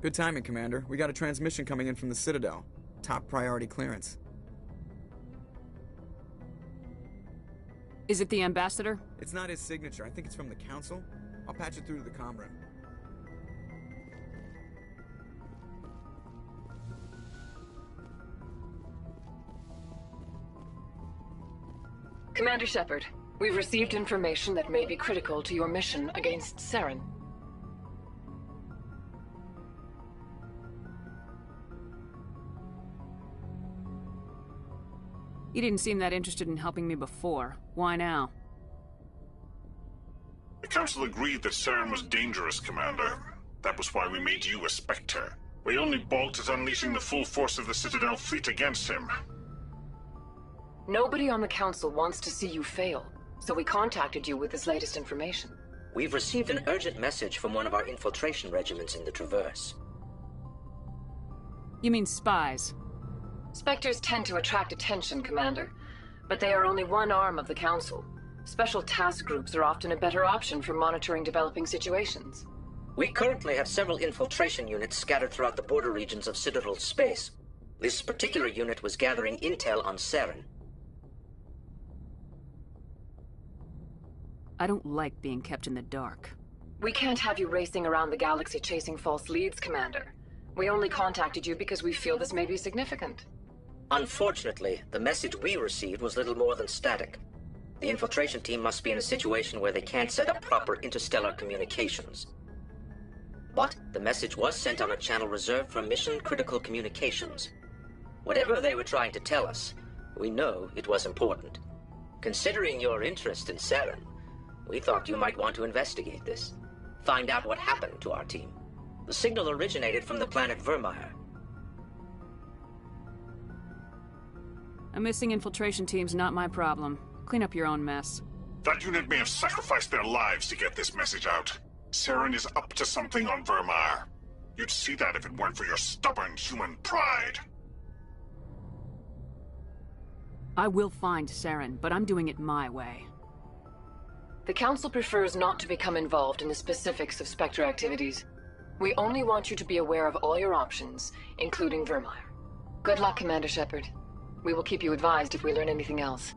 Good timing, Commander. We got a transmission coming in from the Citadel. Top priority clearance. Is it the Ambassador? It's not his signature. I think it's from the Council. I'll patch it through to the comm room. Commander Shepard, we've received information that may be critical to your mission against Saren. You didn't seem that interested in helping me before. Why now? The Council agreed that Saren was dangerous, Commander. That was why we made you a Spectre. We only balked at unleashing the full force of the Citadel fleet against him. Nobody on the Council wants to see you fail, so we contacted you with this latest information. We've received an urgent message from one of our infiltration regiments in the Traverse. You mean spies? Spectres tend to attract attention, Commander, but they are only one arm of the Council. Special task groups are often a better option for monitoring developing situations. We currently have several infiltration units scattered throughout the border regions of Citadel space. This particular unit was gathering intel on Saren. I don't like being kept in the dark. We can't have you racing around the galaxy chasing false leads, Commander. We only contacted you because we feel this may be significant. Unfortunately, the message we received was little more than static. The infiltration team must be in a situation where they can't set up proper interstellar communications. But the message was sent on a channel reserved for mission-critical communications. Whatever they were trying to tell us, we know it was important. Considering your interest in Saren, we thought you might want to investigate this. Find out what happened to our team. The signal originated from the planet Vermeer. A missing infiltration team's not my problem. Clean up your own mess. That unit may have sacrificed their lives to get this message out. Saren is up to something on Vermeer. You'd see that if it weren't for your stubborn human pride. I will find Saren, but I'm doing it my way. The Council prefers not to become involved in the specifics of Spectre activities. We only want you to be aware of all your options, including Vermeer. Good luck, Commander Shepard. We will keep you advised if we learn anything else.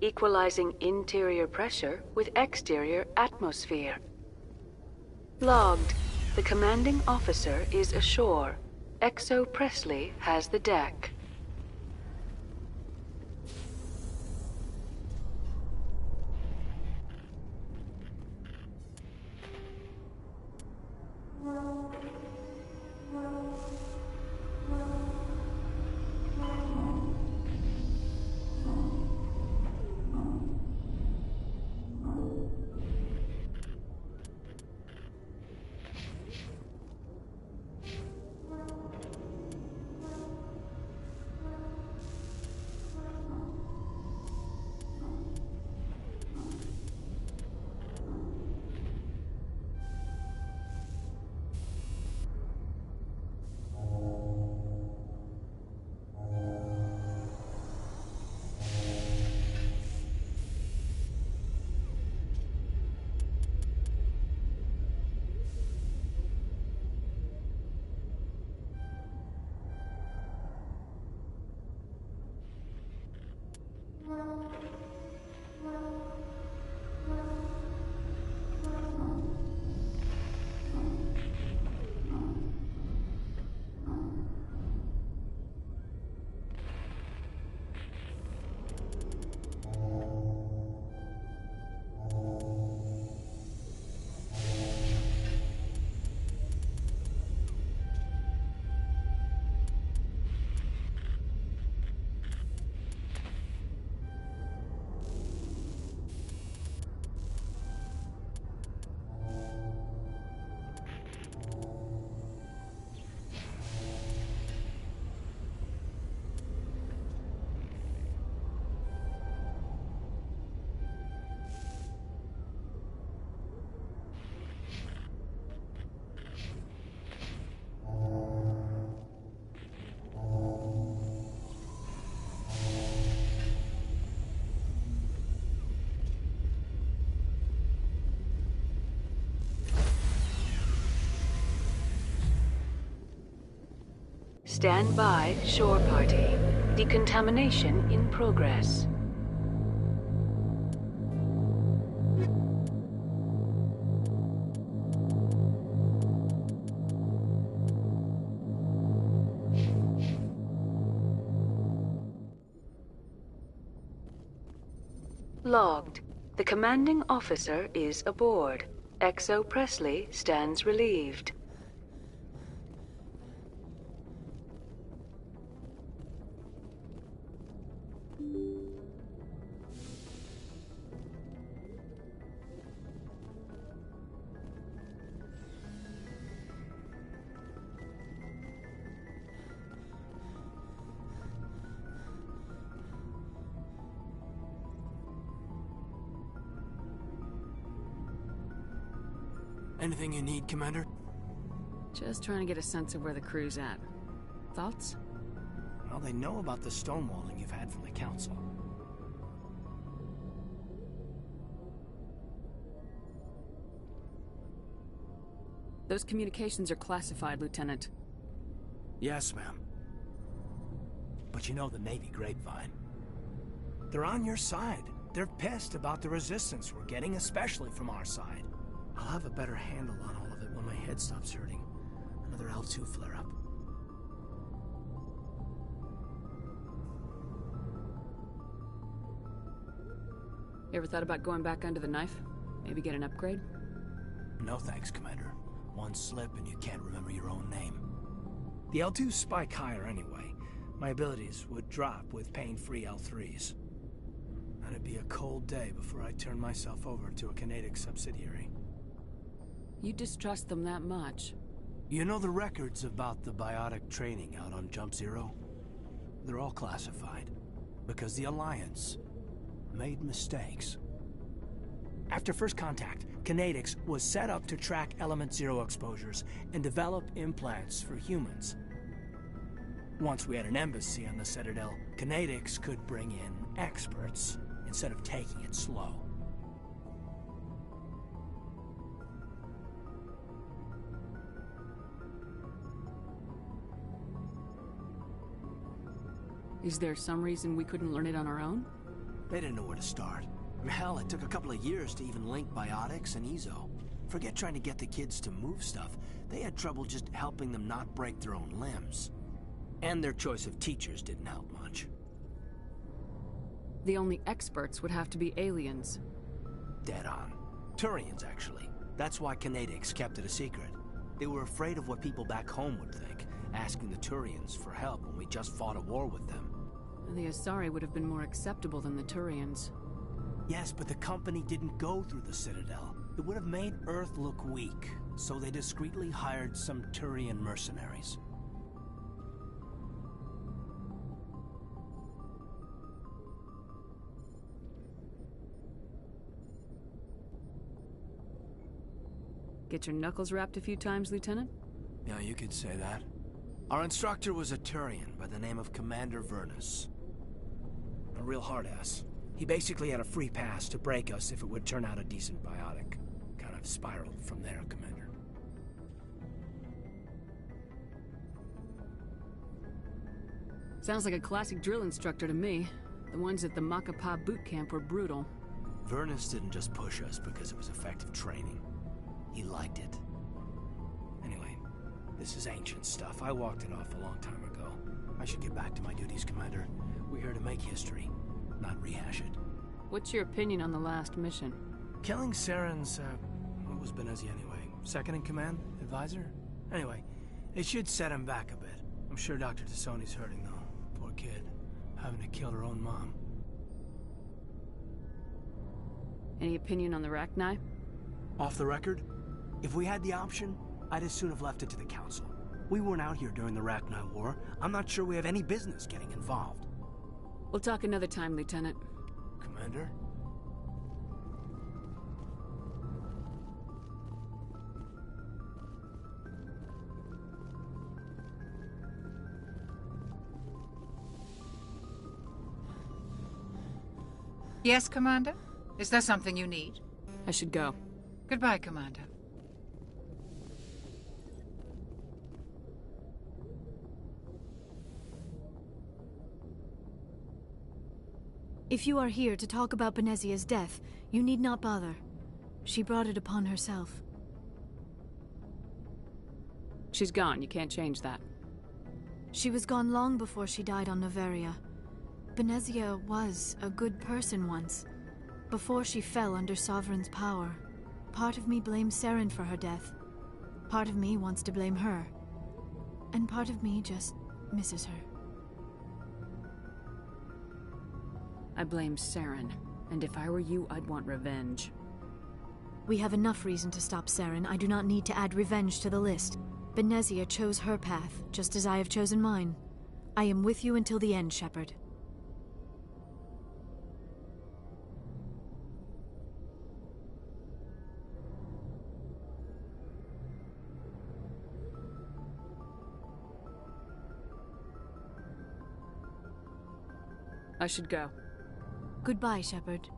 equalizing interior pressure with exterior atmosphere. Logged. The commanding officer is ashore. Exo Presley has the deck. Stand by, shore party. Decontamination in progress. Logged. The commanding officer is aboard. Exo Presley stands relieved. Anything you need, Commander? Just trying to get a sense of where the crew's at. Thoughts? Well, they know about the stonewalling you've had from the Council. Those communications are classified, Lieutenant. Yes, ma'am. But you know the Navy grapevine. They're on your side. They're pissed about the resistance we're getting, especially from our side. I'll have a better handle on all of it when my head stops hurting. Another L2 flare-up. You ever thought about going back under the knife? Maybe get an upgrade? No thanks, Commander. One slip and you can't remember your own name. The L2s spike higher anyway. My abilities would drop with pain-free L3s. That'd be a cold day before I turn myself over to a Canadic subsidiary. You distrust them that much? You know the records about the biotic training out on Jump Zero? They're all classified, because the Alliance made mistakes. After first contact, Canadics was set up to track Element Zero exposures and develop implants for humans. Once we had an embassy on the Citadel, Canadics could bring in experts instead of taking it slow. Is there some reason we couldn't learn it on our own? They didn't know where to start. Hell, it took a couple of years to even link biotics and ezo. Forget trying to get the kids to move stuff. They had trouble just helping them not break their own limbs. And their choice of teachers didn't help much. The only experts would have to be aliens. Dead on. Turians, actually. That's why Canadics kept it a secret. They were afraid of what people back home would think, asking the Turians for help when we just fought a war with them. The Asari would have been more acceptable than the Turians. Yes, but the company didn't go through the Citadel. It would have made Earth look weak, so they discreetly hired some Turian mercenaries. Get your knuckles rapped a few times, Lieutenant? Yeah, you could say that. Our instructor was a Turian by the name of Commander Vernus. A real hard-ass. He basically had a free pass to break us if it would turn out a decent biotic. Kind of spiraled from there, Commander. Sounds like a classic drill instructor to me. The ones at the Macapa boot camp were brutal. Vernus didn't just push us because it was effective training. He liked it. Anyway, this is ancient stuff. I walked it off a long time ago. I should get back to my duties, Commander. We're here to make history, not rehash it. What's your opinion on the last mission? Killing Saren's, what was Benezi anyway? Second in command? Advisor? Anyway, it should set him back a bit. I'm sure Dr. Tassoni's hurting, though. Poor kid. Having to kill her own mom. Any opinion on the Rachni? Off the record? If we had the option, I'd as soon have left it to the Council. We weren't out here during the Rachni War. I'm not sure we have any business getting involved. We'll talk another time, Lieutenant. Commander? Yes, Commander? Is there something you need? I should go. Goodbye, Commander. If you are here to talk about Benezia's death, you need not bother. She brought it upon herself. She's gone. You can't change that. She was gone long before she died on Noveria. Benezia was a good person once, before she fell under Sovereign's power. Part of me blames Saren for her death. Part of me wants to blame her. And part of me just misses her. I blame Saren, and if I were you, I'd want revenge. We have enough reason to stop Saren. I do not need to add revenge to the list. Benezia chose her path, just as I have chosen mine. I am with you until the end, Shepard. I should go. Goodbye, Shepard.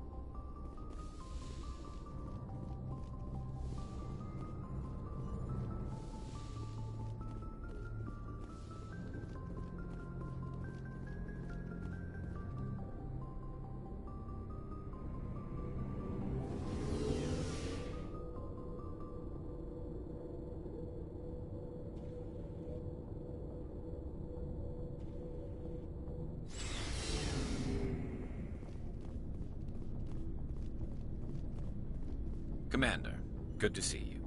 Commander, good to see you.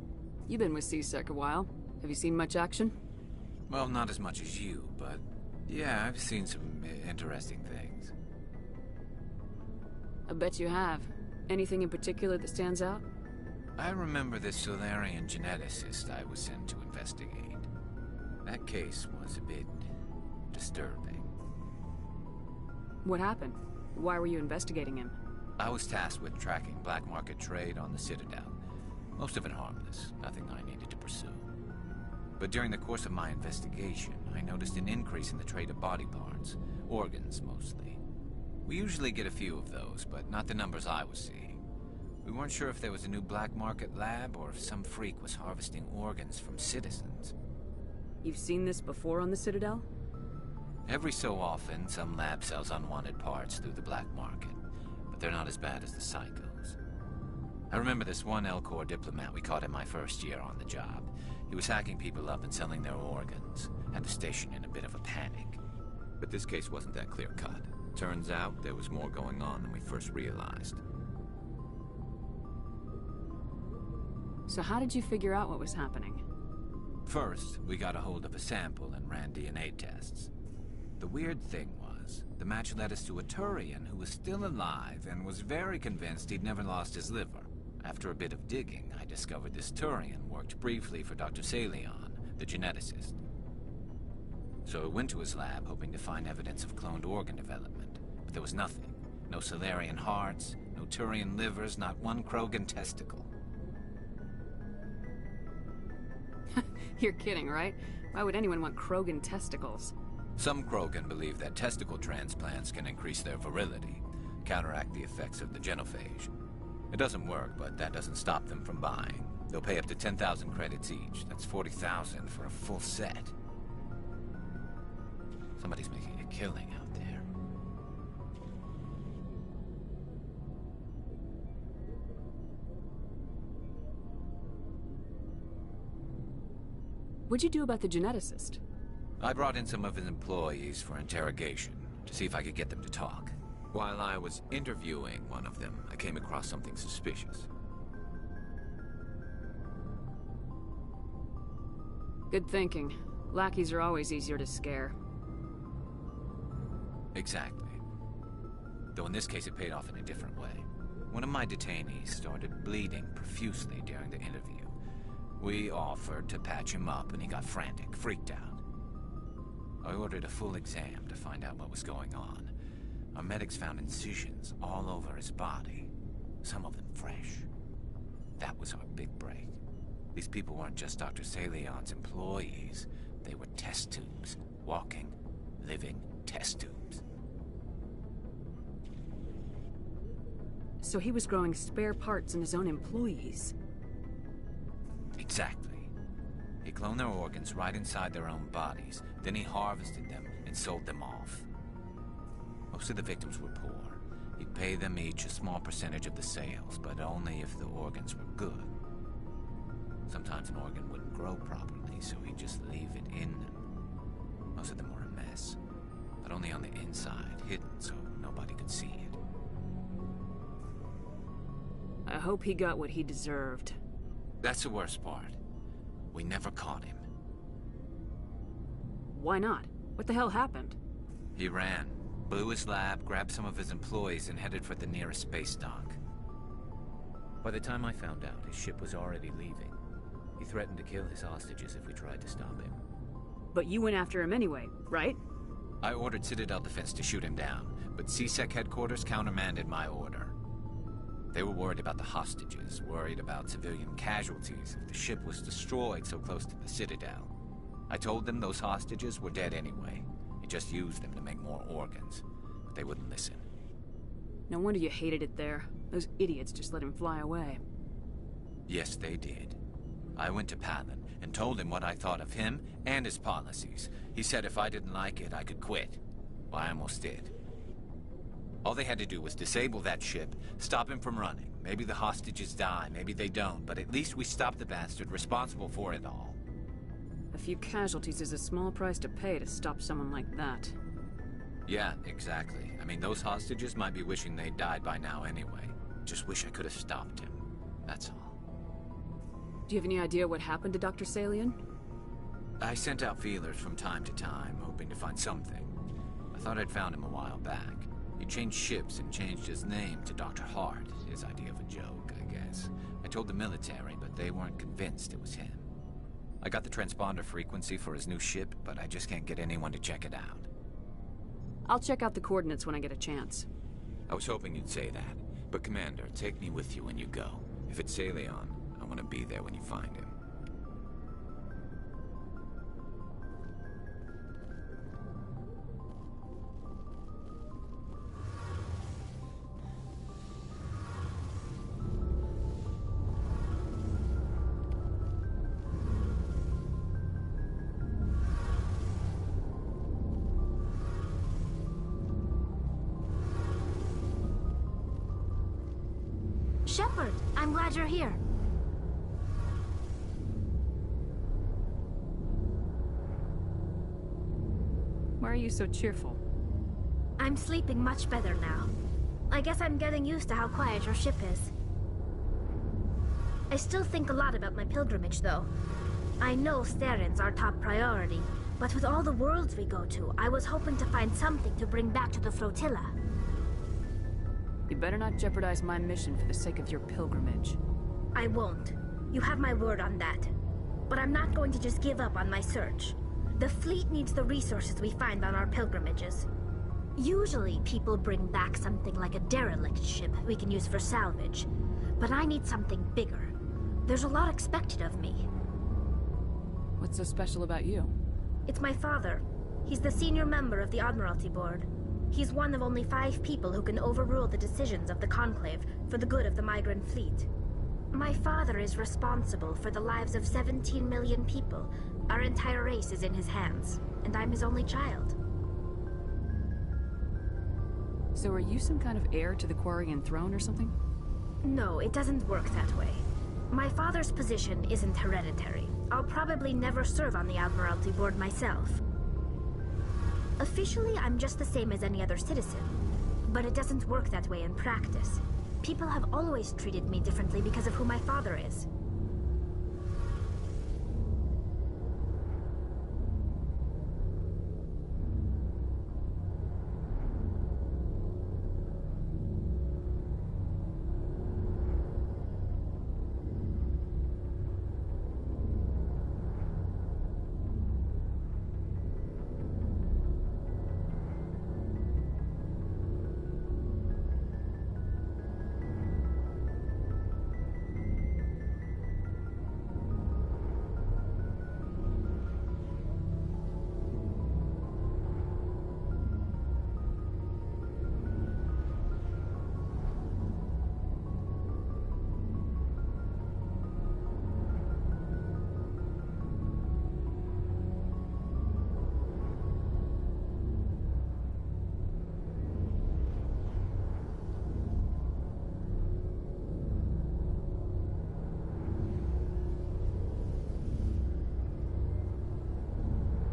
You've been with C-Sec a while. Have you seen much action? Well, not as much as you, but yeah, I've seen some interesting things. I bet you have. Anything in particular that stands out? I remember this Solarian geneticist I was sent to investigate. That case was a bit disturbing. What happened? Why were you investigating him? I was tasked with tracking black market trade on the Citadel. Most of it harmless, nothing I needed to pursue. But during the course of my investigation, I noticed an increase in the trade of body parts, organs mostly. We usually get a few of those, but not the numbers I was seeing. We weren't sure if there was a new black market lab or if some freak was harvesting organs from citizens. You've seen this before on the Citadel? Every so often, some lab sells unwanted parts through the black market. but they're not as bad as the psychos. I remember this one L-Corps diplomat we caught in my first year on the job. He was hacking people up and selling their organs. Had the station in a bit of a panic. But this case wasn't that clear-cut. Turns out there was more going on than we first realized. So how did you figure out what was happening? First, we got a hold of a sample and ran DNA tests. The weird thing was, the match led us to a Turian who was still alive and was very convinced he'd never lost his liver. After a bit of digging, I discovered this Turian worked briefly for Dr. Salion, the geneticist. So I went to his lab hoping to find evidence of cloned organ development, but there was nothing. No Salarian hearts, no Turian livers, not one Krogan testicle. You're kidding, right? Why would anyone want Krogan testicles? Some Krogan believe that testicle transplants can increase their virility, counteract the effects of the genophage. It doesn't work, but that doesn't stop them from buying. They'll pay up to 10,000 credits each. That's 40,000 for a full set. Somebody's making a killing out there. What'd you do about the geneticist? I brought in some of his employees for interrogation, to see if I could get them to talk. While I was interviewing one of them, I came across something suspicious. Good thinking. Lackeys are always easier to scare. Exactly. Though in this case it paid off in a different way. One of my detainees started bleeding profusely during the interview. We offered to patch him up and he got frantic, freaked out. I ordered a full exam to find out what was going on. Our medics found incisions all over his body, some of them fresh. That was our big break. These people weren't just Dr. Salion's employees. They were test tubes. Walking, living test tubes. So he was growing spare parts in his own employees. Exactly. He cloned their organs right inside their own bodies. Then he harvested them and sold them off. Most of the victims were poor. He'd pay them each a small percentage of the sales, but only if the organs were good. Sometimes an organ wouldn't grow properly, so he'd just leave it in them. Most of them were a mess, but only on the inside, hidden so nobody could see it. I hope he got what he deserved. That's the worst part. We never caught him. Why not? What the hell happened? He ran, blew his lab, grabbed some of his employees, and headed for the nearest space dock. By the time I found out, his ship was already leaving. He threatened to kill his hostages if we tried to stop him. But you went after him anyway, right? I ordered Citadel Defense to shoot him down, but CSEC headquarters countermanded my order. They were worried about the hostages, worried about civilian casualties if the ship was destroyed so close to the Citadel. I told them those hostages were dead anyway. He just used them to make more organs, but they wouldn't listen. No wonder you hated it there. Those idiots just let him fly away. Yes, they did. I went to Palin and told him what I thought of him and his policies. He said if I didn't like it, I could quit. Well, I almost did. All they had to do was disable that ship, stop him from running. Maybe the hostages die, maybe they don't, but at least we stopped the bastard responsible for it all. A few casualties is a small price to pay to stop someone like that. Yeah, exactly. I mean, those hostages might be wishing they'd died by now anyway. Just wish I could have stopped him. That's all. Do you have any idea what happened to Dr. Salion? I sent out feelers from time to time, hoping to find something. I thought I'd found him a while back. He changed ships and changed his name to Dr. Hart, his idea of a joke, I guess. I told the military, but they weren't convinced it was him. I got the transponder frequency for his new ship, but I just can't get anyone to check it out. I'll check out the coordinates when I get a chance. I was hoping you'd say that, but Commander, take me with you when you go. If it's Salion, I want to be there when you find him. Shepard, I'm glad you're here. Why are you so cheerful? I'm sleeping much better now. I guess I'm getting used to how quiet your ship is. I still think a lot about my pilgrimage, though. I know Steren's our top priority, but with all the worlds we go to, I was hoping to find something to bring back to the flotilla. You better not jeopardize my mission for the sake of your pilgrimage. I won't. You have my word on that. But I'm not going to just give up on my search. The fleet needs the resources we find on our pilgrimages. Usually, people bring back something like a derelict ship we can use for salvage. But I need something bigger. There's a lot expected of me. What's so special about you? It's my father. He's the senior member of the Admiralty Board. He's one of only 5 people who can overrule the decisions of the Conclave for the good of the migrant fleet. My father is responsible for the lives of 17 million people. Our entire race is in his hands, and I'm his only child. So are you some kind of heir to the Quarian throne or something? No, it doesn't work that way. My father's position isn't hereditary. I'll probably never serve on the Admiralty Board myself. Officially, I'm just the same as any other citizen. But it doesn't work that way in practice. People have always treated me differently because of who my father is.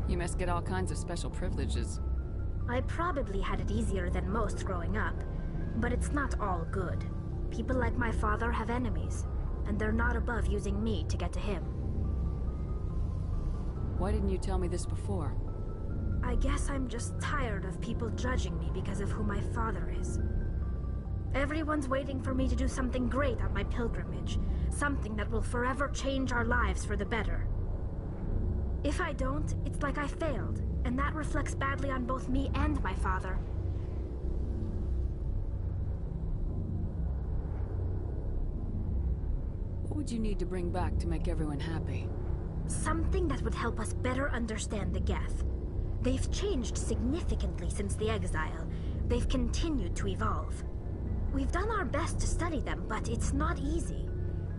You must get all kinds of special privileges. I probably had it easier than most growing up, but it's not all good. People like my father have enemies, and they're not above using me to get to him. Why didn't you tell me this before? I guess I'm just tired of people judging me because of who my father is. Everyone's waiting for me to do something great on my pilgrimage, something that will forever change our lives for the better. If I don't, it's like I failed, and that reflects badly on both me and my father. What would you need to bring back to make everyone happy? Something that would help us better understand the Geth. They've changed significantly since the exile. They've continued to evolve. We've done our best to study them, but it's not easy.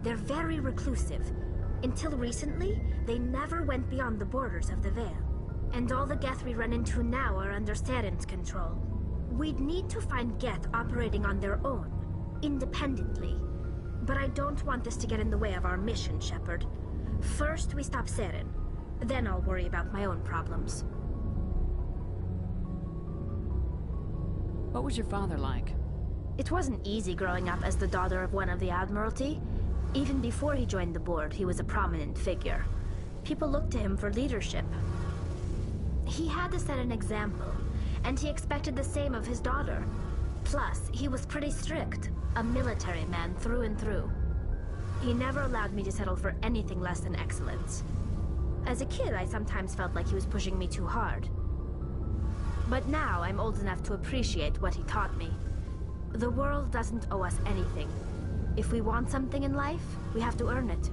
They're very reclusive. Until recently, they never went beyond the borders of the Veil. And all the Geth we run into now are under Steren's control. We'd need to find Geth operating on their own, independently. But I don't want this to get in the way of our mission, Shepard. First, we stop Seren. Then I'll worry about my own problems. What was your father like? It wasn't easy growing up as the daughter of one of the Admiralty. Even before he joined the board, he was a prominent figure. People looked to him for leadership. He had to set an example, and he expected the same of his daughter. Plus, he was pretty strict, a military man through and through. He never allowed me to settle for anything less than excellence. As a kid, I sometimes felt like he was pushing me too hard. But now, I'm old enough to appreciate what he taught me. The world doesn't owe us anything. If we want something in life, we have to earn it.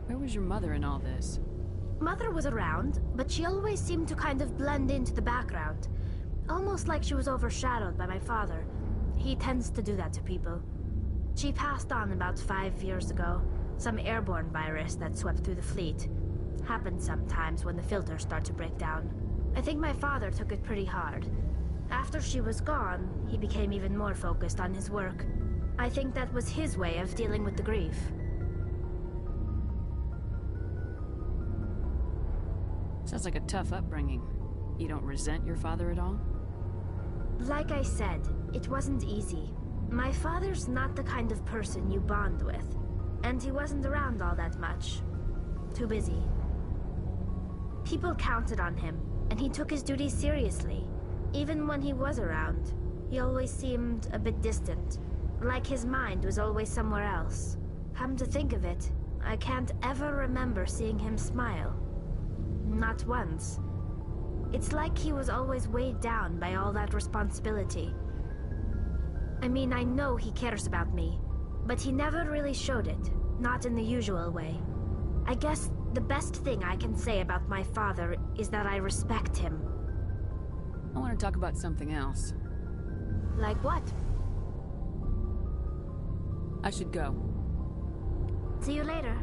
Where was your mother in all this? Mother was around, but she always seemed to kind of blend into the background. Almost like she was overshadowed by my father. He tends to do that to people. She passed on about 5 years ago. Some airborne virus that swept through the fleet. Happens sometimes when the filters start to break down. I think my father took it pretty hard. After she was gone, he became even more focused on his work. I think that was his way of dealing with the grief. Sounds like a tough upbringing. You don't resent your father at all? Like I said, it wasn't easy. My father's not the kind of person you bond with, and he wasn't around all that much. Too busy. People counted on him, and he took his duties seriously. Even when he was around, he always seemed a bit distant, like his mind was always somewhere else. Come to think of it, I can't ever remember seeing him smile. Not once. It's like he was always weighed down by all that responsibility. I mean, I know he cares about me, but he never really showed it, not in the usual way. I guess the best thing I can say about my father is that I respect him. I want to talk about something else. Like what? I should go. See you later.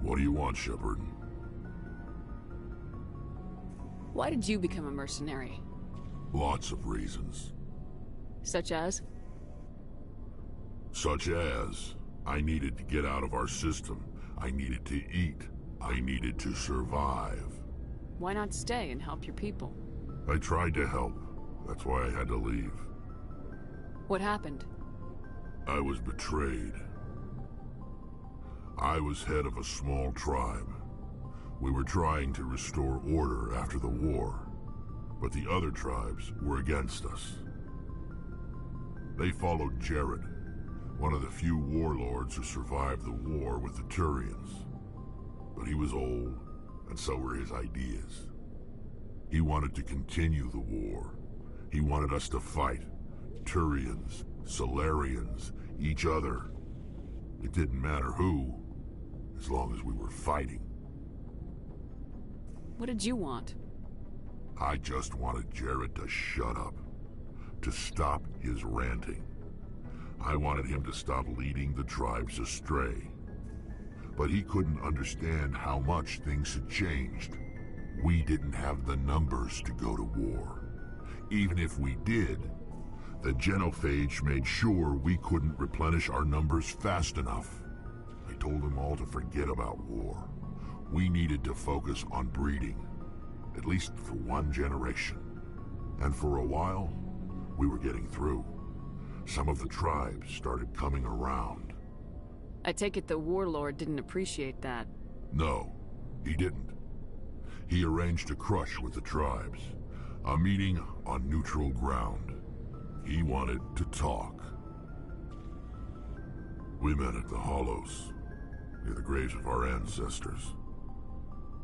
What do you want, Shepard? Why did you become a mercenary? Lots of reasons. Such as? Such as, I needed to get out of our system. I needed to eat. I needed to survive. Why not stay and help your people? I tried to help. That's why I had to leave. What happened? I was betrayed. I was head of a small tribe. We were trying to restore order after the war, but the other tribes were against us. They followed Jared, one of the few warlords who survived the war with the Turians. But he was old, and so were his ideas. He wanted to continue the war. He wanted us to fight. Turians, Solarians, each other. It didn't matter who, as long as we were fighting. What did you want? I just wanted Jared to shut up, to stop his ranting. I wanted him to stop leading the tribes astray. But he couldn't understand how much things had changed. We didn't have the numbers to go to war. Even if we did, the genophage made sure we couldn't replenish our numbers fast enough. I told them all to forget about war. We needed to focus on breeding, at least for one generation. And for a while, we were getting through. Some of the tribes started coming around. I take it the warlord didn't appreciate that. No, he didn't. He arranged a crush with the tribes, a meeting on neutral ground. He wanted to talk. We met at the Hollows, near the graves of our ancestors.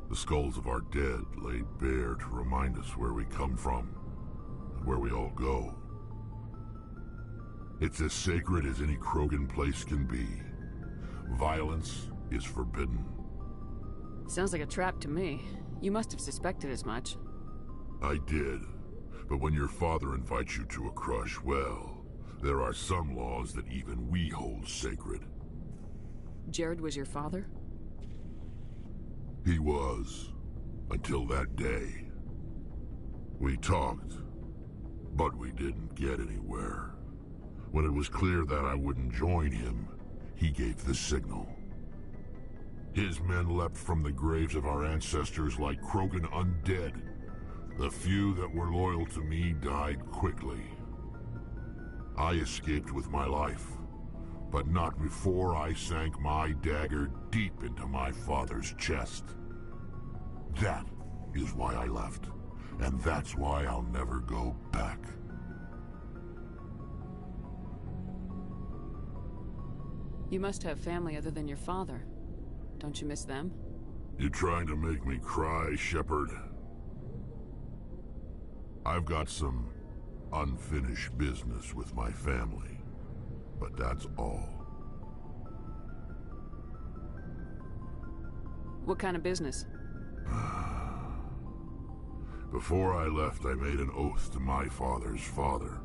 The skulls of our dead laid bare to remind us where we come from and where we all go. It's as sacred as any Krogan place can be. Violence is forbidden. Sounds like a trap to me. You must have suspected as much. I did. But when your father invites you to a crush, well, there are some laws that even we hold sacred. Jared was your father? He was, until that day. We talked, but we didn't get anywhere. When it was clear that I wouldn't join him, he gave the signal. His men leapt from the graves of our ancestors like Krogan undead. The few that were loyal to me died quickly. I escaped with my life, but not before I sank my dagger deep into my father's chest. That is why I left, and that's why I'll never go back. You must have family other than your father. Don't you miss them? You trying to make me cry, Shepard? I've got some unfinished business with my family, but that's all. What kind of business? Before I left, I made an oath to my father's father.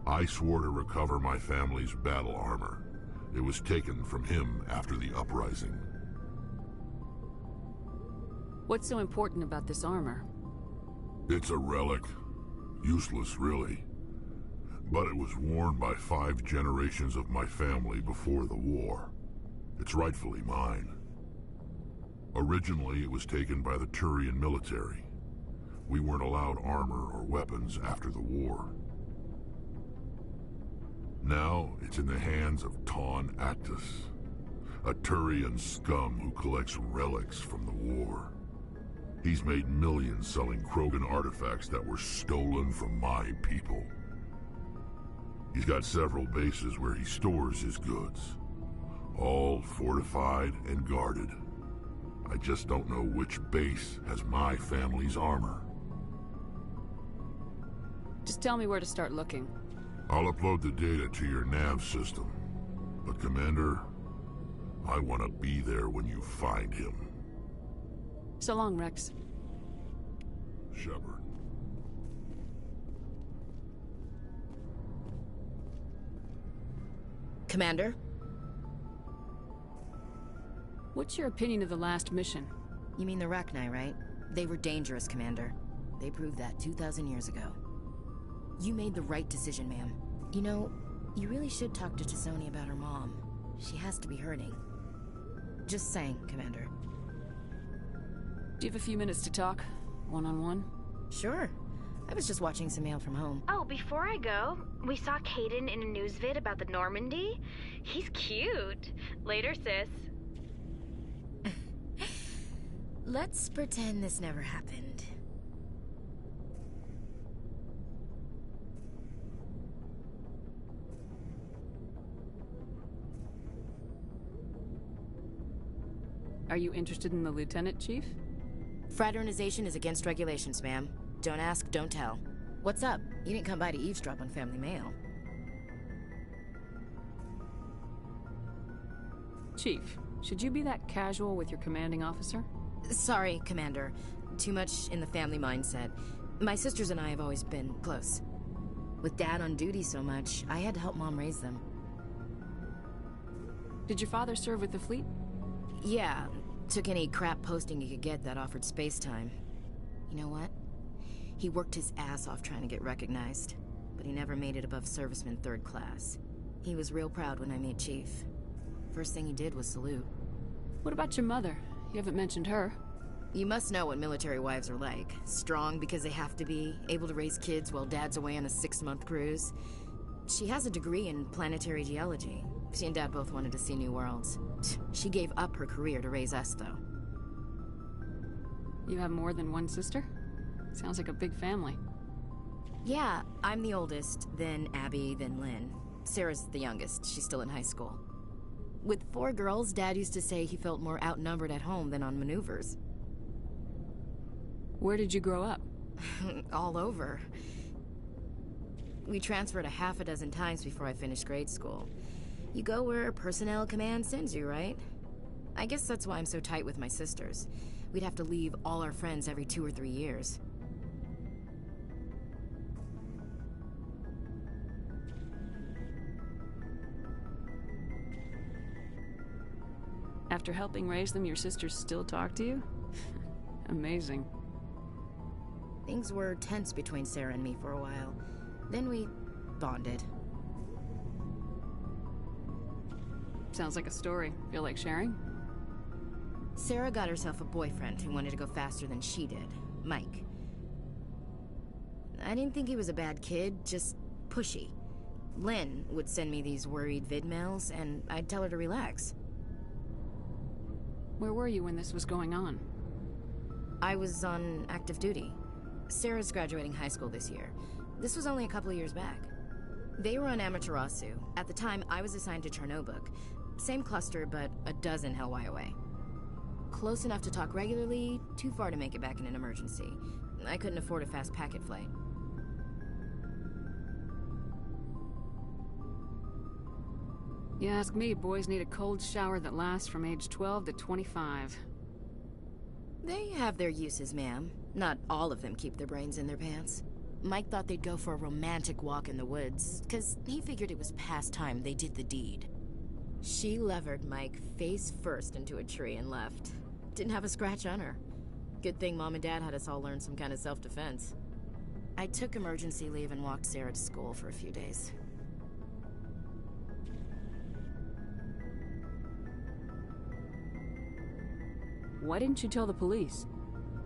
I swore to recover my family's battle armor. It was taken from him after the uprising. What's so important about this armor? It's a relic. Useless, really. But it was worn by 5 generations of my family before the war. It's rightfully mine. Originally, it was taken by the Turian military. We weren't allowed armor or weapons after the war. Now, it's in the hands of Taun Actus, a Turian scum who collects relics from the war. He's made millions selling Krogan artifacts that were stolen from my people. He's got several bases where he stores his goods, all fortified and guarded. I just don't know which base has my family's armor. Just tell me where to start looking. I'll upload the data to your nav system. But Commander, I want to be there when you find him. So long, Rex. Shepard. Commander? What's your opinion of the last mission? You mean the Rachni, right? They were dangerous, Commander. They proved that 2,000 years ago. You made the right decision, ma'am. You know, you really should talk to T'Soni about her mom. She has to be hurting. Just saying, Commander. Do you have a few minutes to talk? One-on-one? Sure. I was just watching some mail from home. Oh, before I go, we saw Caden in a news vid about the Normandy. He's cute. Later, sis. Let's pretend this never happened. Are you interested in the Lieutenant, Chief? Fraternization is against regulations, ma'am. Don't ask, don't tell. What's up? You didn't come by to eavesdrop on family mail. Chief, should you be that casual with your commanding officer? Sorry, Commander. Too much in the family mindset. My sisters and I have always been close. With Dad on duty so much, I had to help Mom raise them. Did your father serve with the fleet? Yeah, took any crap posting he could get that offered space time. You know what? He worked his ass off trying to get recognized, but he never made it above serviceman 3rd class. He was real proud when I made Chief. First thing he did was salute. What about your mother? You haven't mentioned her. You must know what military wives are like. Strong because they have to be, able to raise kids while dad's away on a 6-month cruise. She has a degree in planetary geology. She and Dad both wanted to see new worlds. She gave up her career to raise us, though. You have more than one sister? Sounds like a big family. Yeah, I'm the oldest, then Abby, then Lynn. Sarah's the youngest. She's still in high school. With 4 girls, Dad used to say he felt more outnumbered at home than on maneuvers. Where did you grow up? All over. We transferred a half a dozen times before I finished grade school. You go where personnel command sends you, right? I guess that's why I'm so tight with my sisters. We'd have to leave all our friends every 2 or 3 years. After helping raise them, your sisters still talk to you? Amazing. Things were tense between Sarah and me for a while. Then we bonded. Sounds like a story. Feel like sharing? Sarah got herself a boyfriend who wanted to go faster than she did, Mike. I didn't think he was a bad kid, just pushy. Lynn would send me these worried vid mails, and I'd tell her to relax. Where were you when this was going on? I was on active duty. Sarah's graduating high school this year. This was only a couple of years back. They were on Amaterasu. At the time, I was assigned to Chernobog. Same cluster, but a dozen Hellwire away. Close enough to talk regularly, too far to make it back in an emergency. I couldn't afford a fast packet flight. You ask me, boys need a cold shower that lasts from age 12 to 25. They have their uses, ma'am. Not all of them keep their brains in their pants. Mike thought they'd go for a romantic walk in the woods, because he figured it was past time they did the deed. She levered Mike face first into a tree and left. Didn't have a scratch on her. Good thing Mom and Dad had us all learn some kind of self-defense. I took emergency leave and walked Sarah to school for a few days. Why didn't you tell the police?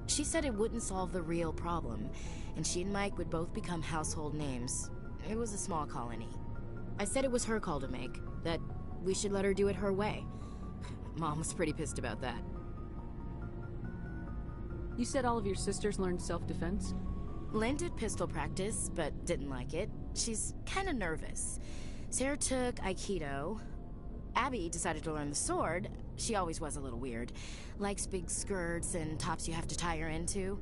She said it wouldn't solve the real problem, and she and Mike would both become household names. It was a small colony. I said it was her call to make, that we should let her do it her way. Mom was pretty pissed about that. You said all of your sisters learned self-defense? Lynn did pistol practice, but didn't like it. She's kind of nervous. Sarah took Aikido. Abby decided to learn the sword. She always was a little weird. Likes big skirts and tops you have to tie her into.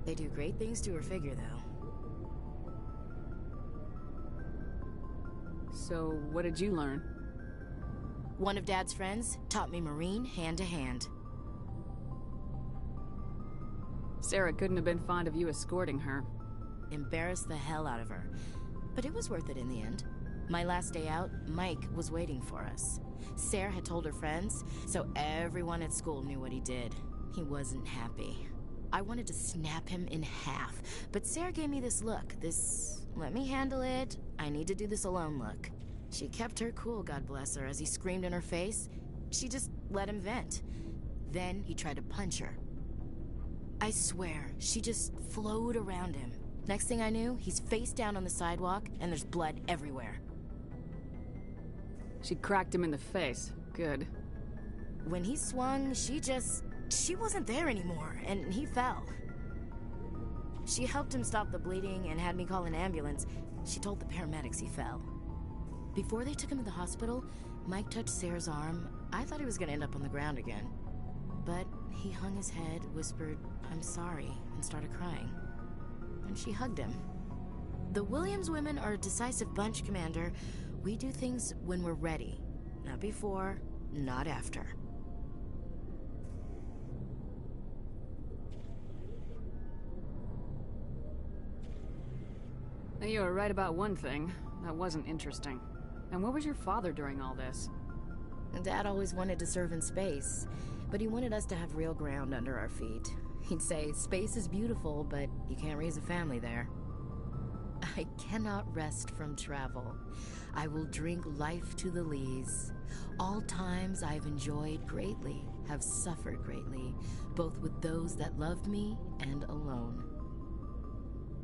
They do great things to her figure, though. So, what did you learn? One of Dad's friends taught me Marine hand to hand. Sarah couldn't have been fond of you escorting her. Embarrassed the hell out of her. But it was worth it in the end. My last day out, Mike was waiting for us. Sarah had told her friends, so everyone at school knew what he did. He wasn't happy. I wanted to snap him in half, but Sarah gave me this look, this let me handle it, I need to do this alone look. She kept her cool, God bless her, as he screamed in her face. She just let him vent. Then he tried to punch her. I swear, she just flowed around him. Next thing I knew, he's face down on the sidewalk, and there's blood everywhere. She cracked him in the face. Good. When he swung, she wasn't there anymore, and he fell. She helped him stop the bleeding and had me call an ambulance. She told the paramedics he fell. Before they took him to the hospital, Mike touched Sarah's arm. I thought he was gonna end up on the ground again. But he hung his head, whispered, "I'm sorry," and started crying. And she hugged him. The Williams women are a decisive bunch, Commander. We do things when we're ready. Not before, not after. You were right about one thing. That wasn't interesting. And where was your father during all this? Dad always wanted to serve in space, but he wanted us to have real ground under our feet. He'd say, space is beautiful, but you can't raise a family there. I cannot rest from travel. I will drink life to the lees. All times I've enjoyed greatly. have suffered greatly, both with those that loved me and alone.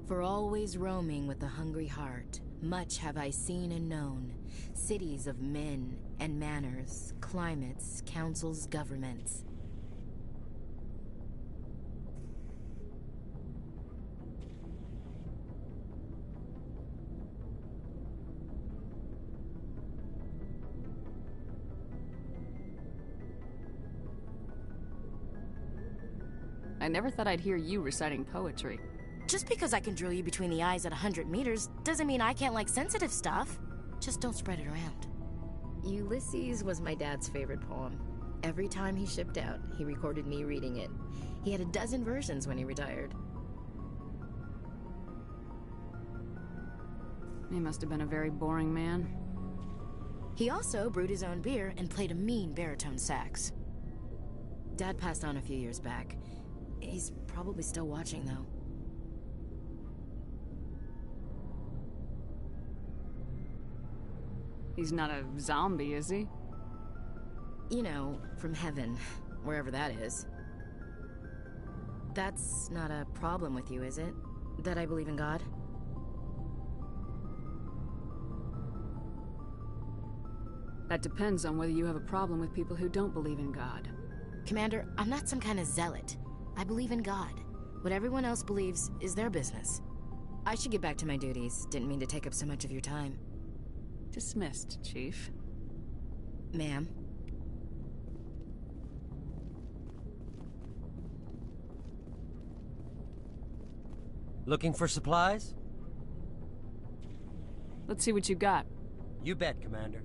For always roaming with a hungry heart, much have I seen and known, cities of men and manners, climates, councils, governments. I never thought I'd hear you reciting poetry. Just because I can drill you between the eyes at 100 meters doesn't mean I can't like sensitive stuff. Just don't spread it around. Ulysses was my dad's favorite poem. Every time he shipped out, he recorded me reading it. He had a dozen versions when he retired. He must have been a very boring man. He also brewed his own beer and played a mean baritone sax. Dad passed on a few years back. He's probably still watching, though. He's not a zombie, is he? You know, from heaven, wherever that is. That's not a problem with you, is it? That I believe in God? That depends on whether you have a problem with people who don't believe in God. Commander, I'm not some kind of zealot. I believe in God. What everyone else believes is their business. I should get back to my duties. Didn't mean to take up so much of your time. Dismissed, Chief. Ma'am. Looking for supplies? Let's see what you got. You bet, Commander.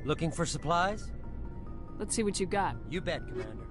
Looking for supplies? Let's see what you got. You bet, Commander.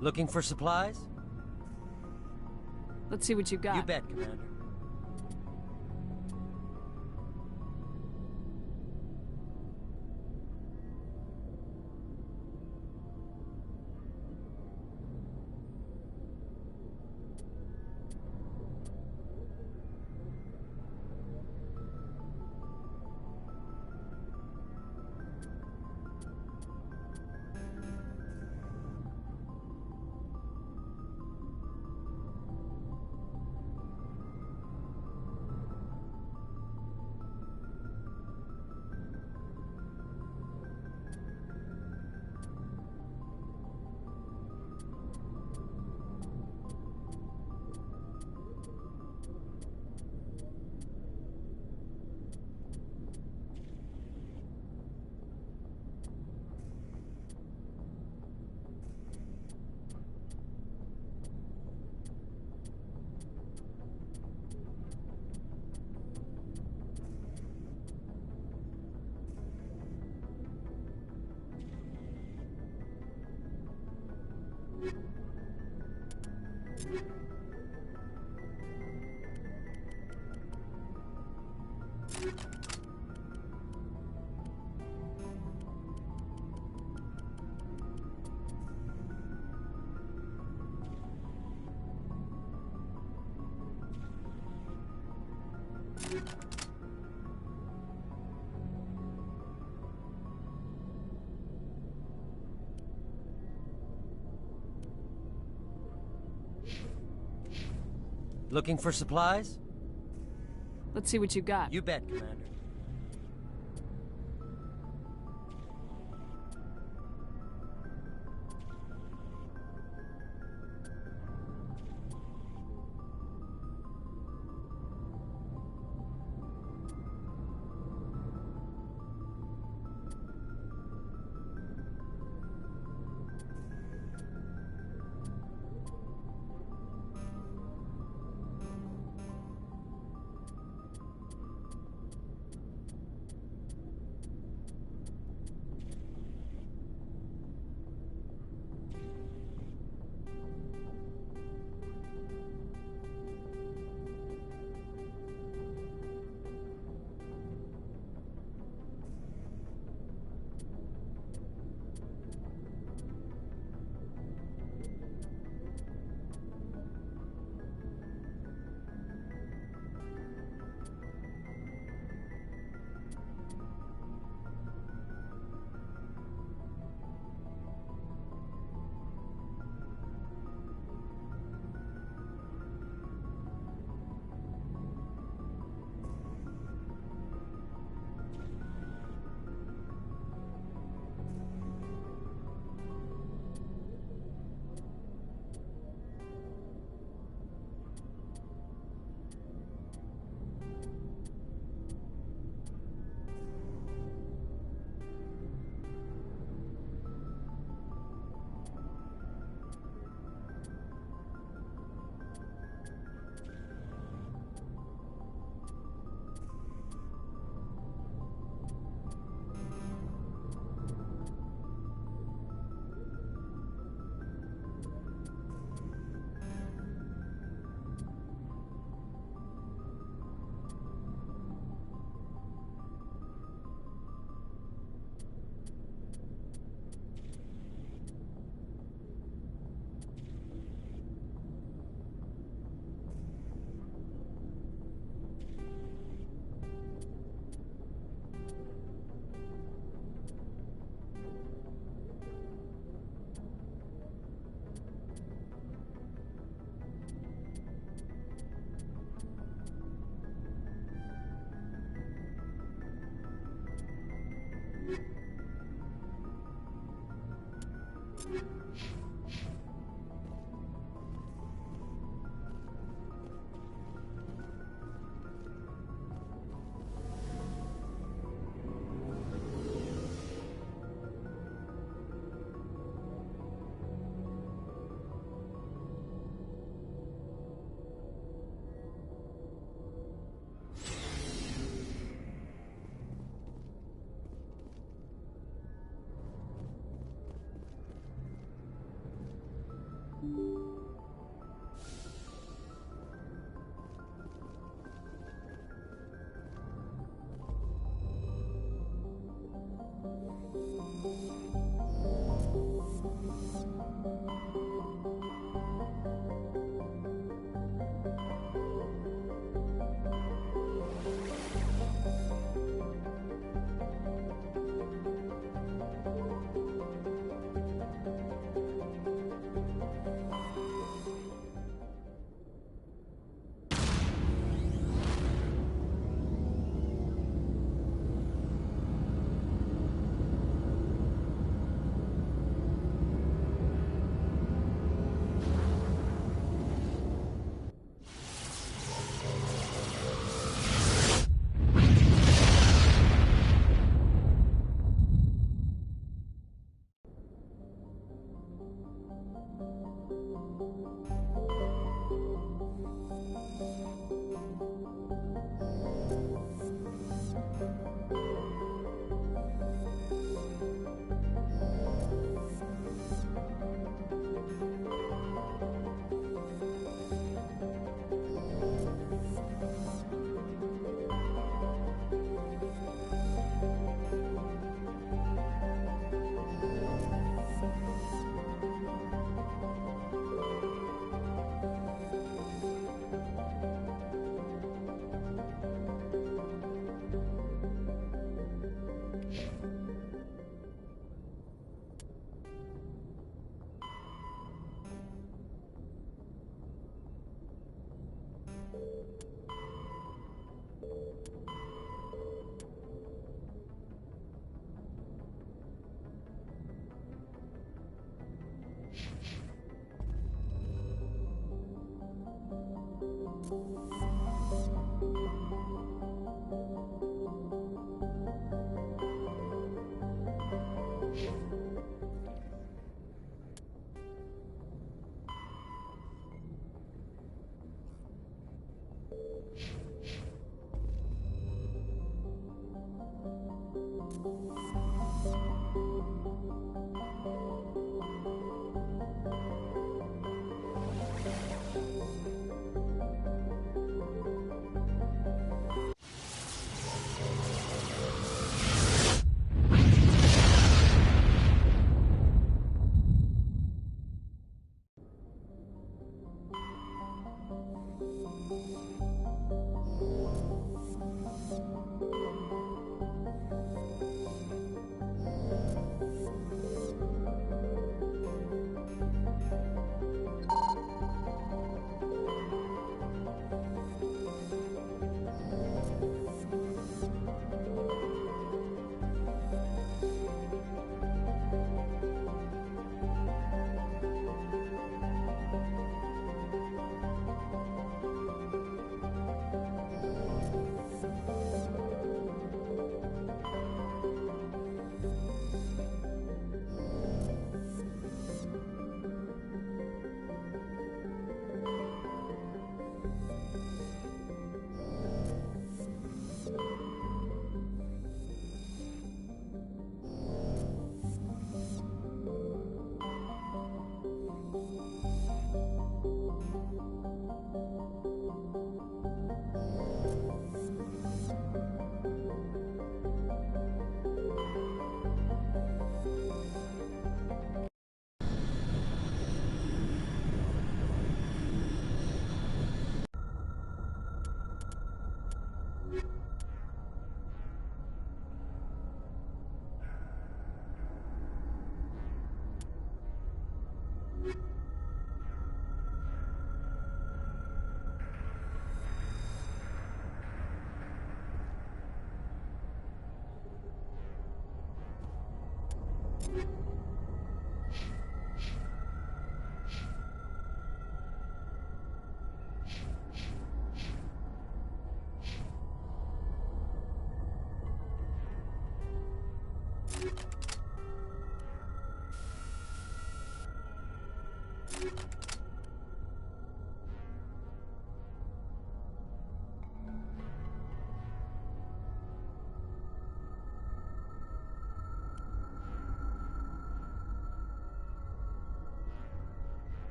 Looking for supplies? Let's see what you got. You bet, Commander. Looking for supplies? Let's see what you got. You bet, Commander.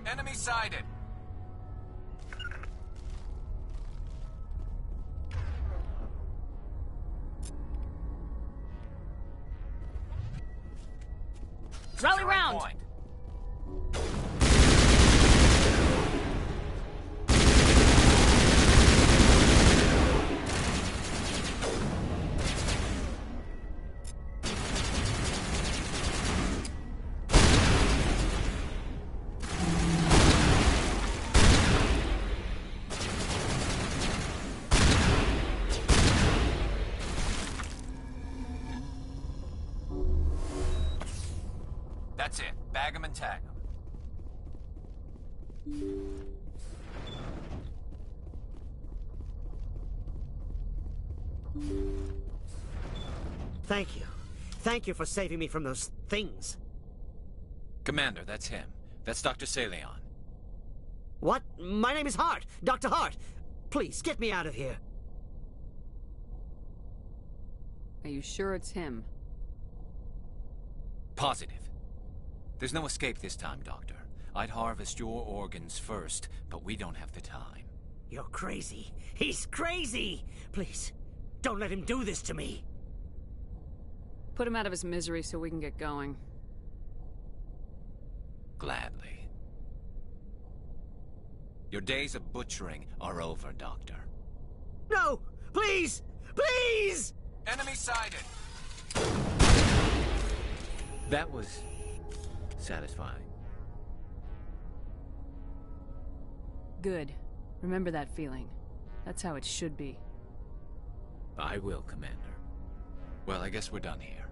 Enemy sighted. Rally round! Point. That's it. Bag 'em and tag 'em. Thank you. Thank you for saving me from those things. Commander, that's him. That's Dr. Saleon. What? My name is Hart. Dr. Hart. Please, get me out of here. Are you sure it's him? Positive. There's no escape this time, Doctor. I'd harvest your organs first, but we don't have the time. You're crazy. He's crazy! Please, don't let him do this to me. Put him out of his misery so we can get going. Gladly. Your days of butchering are over, Doctor. No! Please! Please! Enemy sighted! That was satisfying. Good. Remember that feeling. That's how it should be. I will, Commander. Well, I guess we're done here.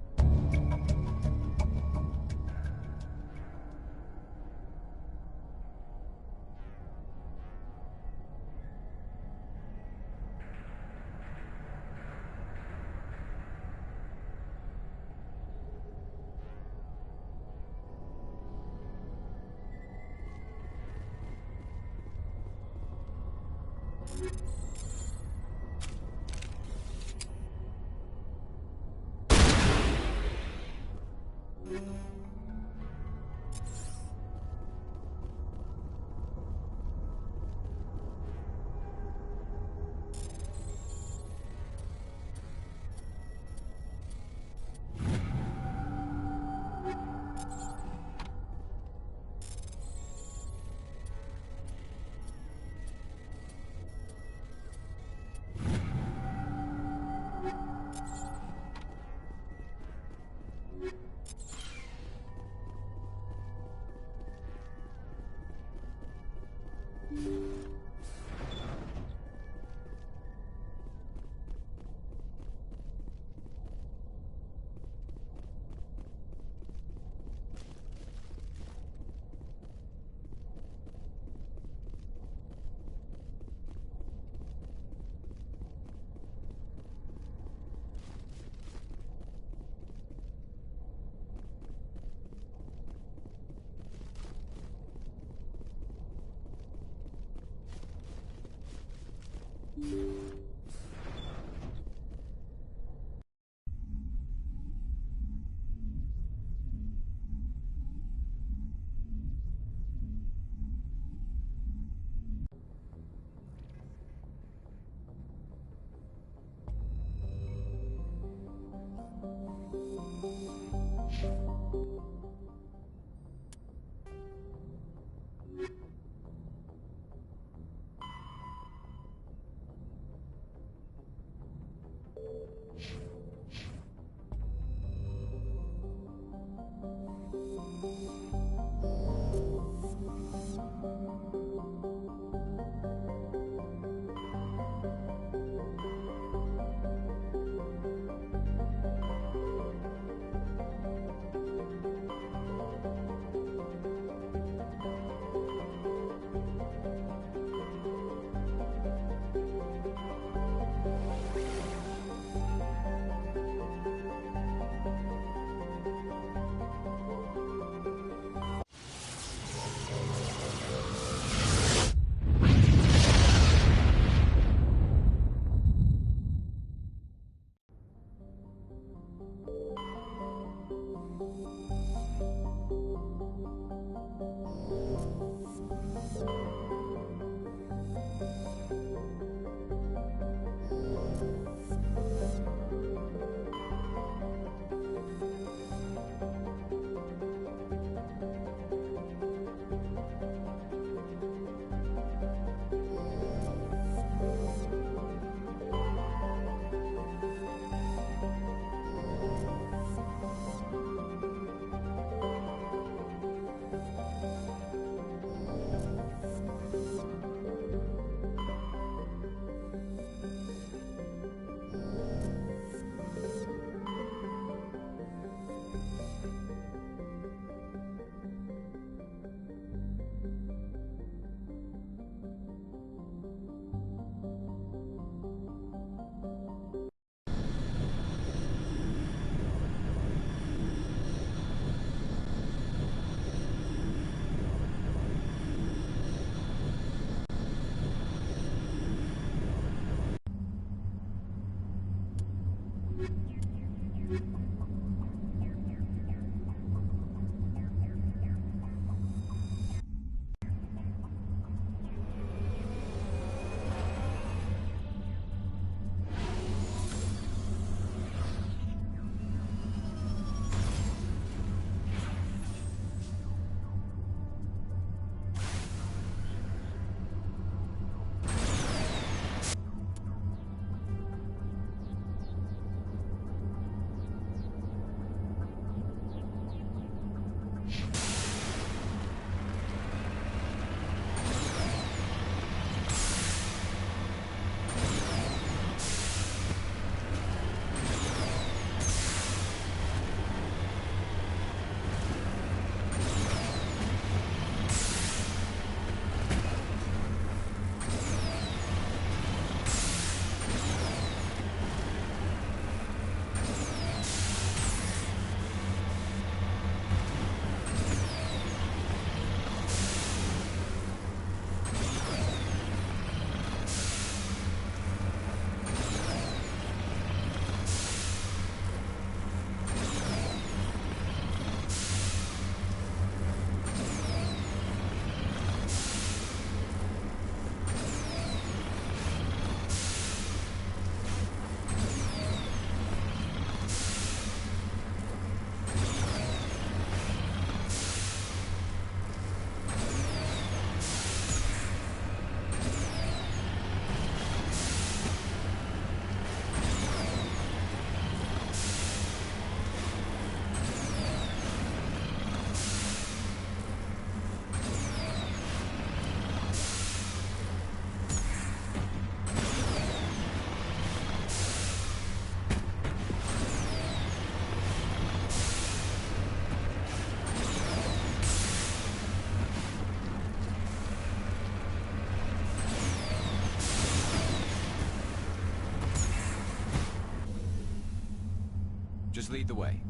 Just lead the way.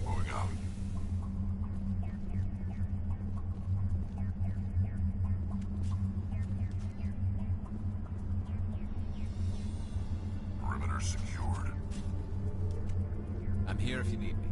Moving out. Perimeter secured. I'm here if you need me.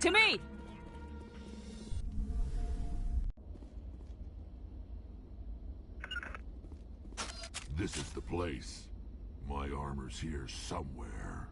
To me! This is the place. My armor's here somewhere.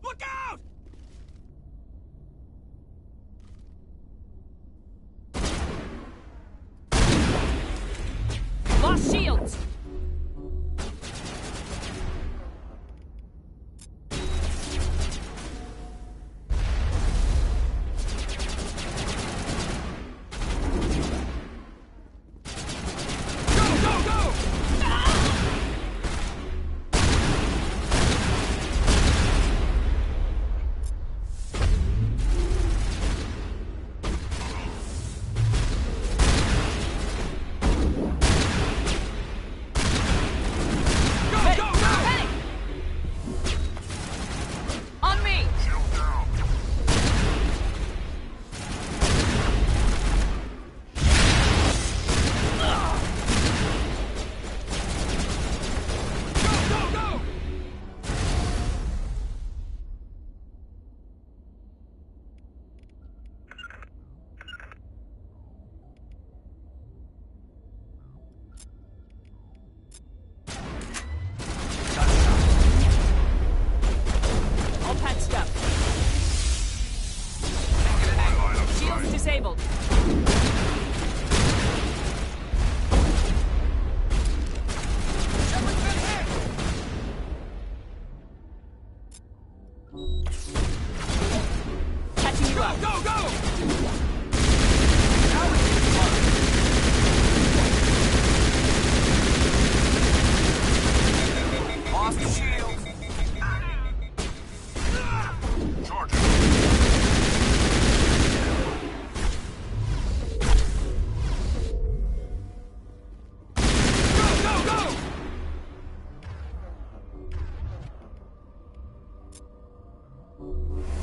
Look out! Lost shields!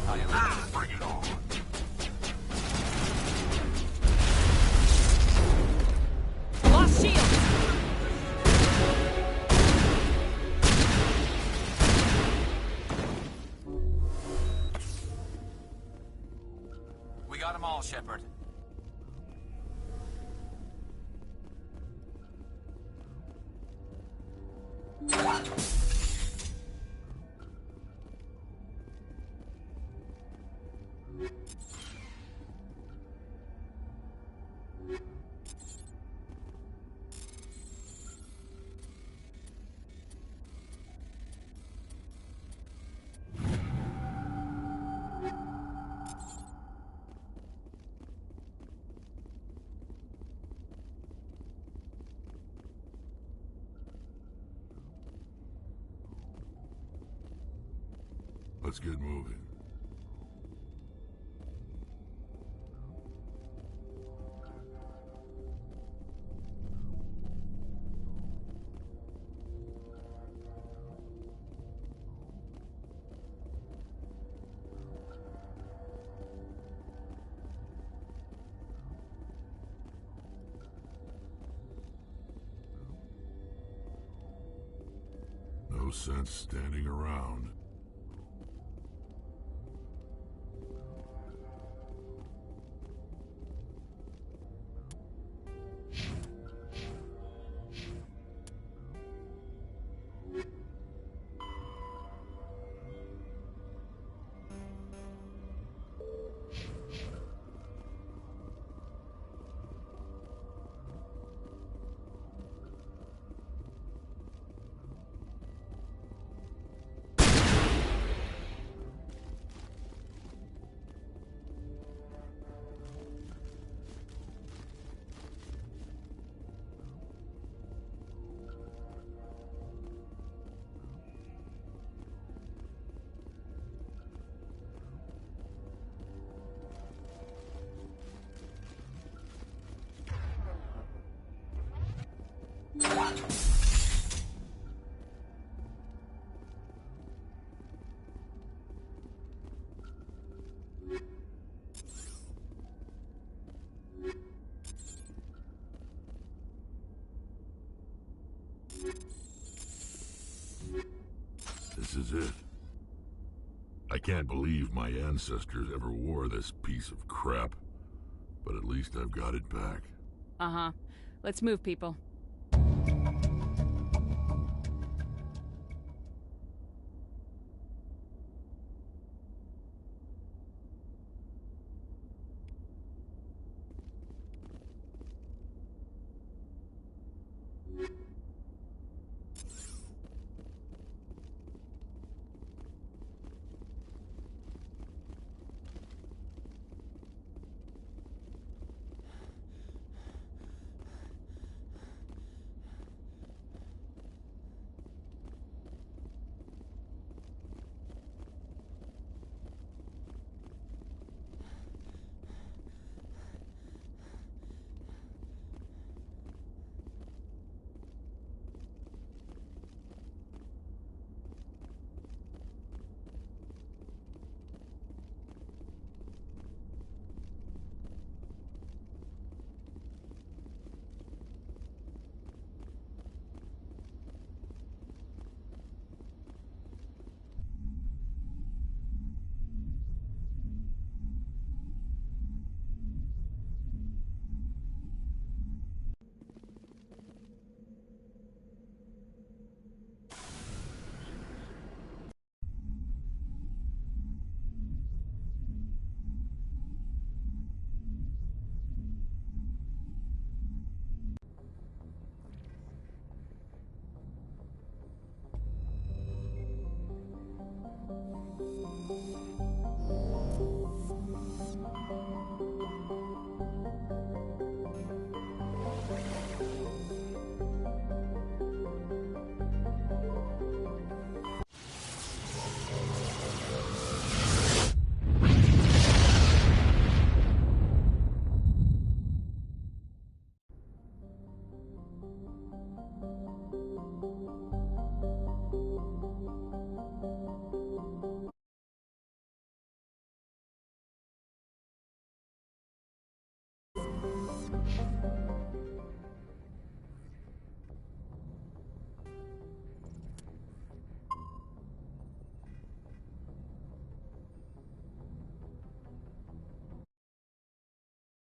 Bring it on. Lost shield! We got them all, Shepard. Let's get moving. No sense standing around. This is it. I can't believe my ancestors ever wore this piece of crap, but at least I've got it back. Uh-huh. Let's move, people.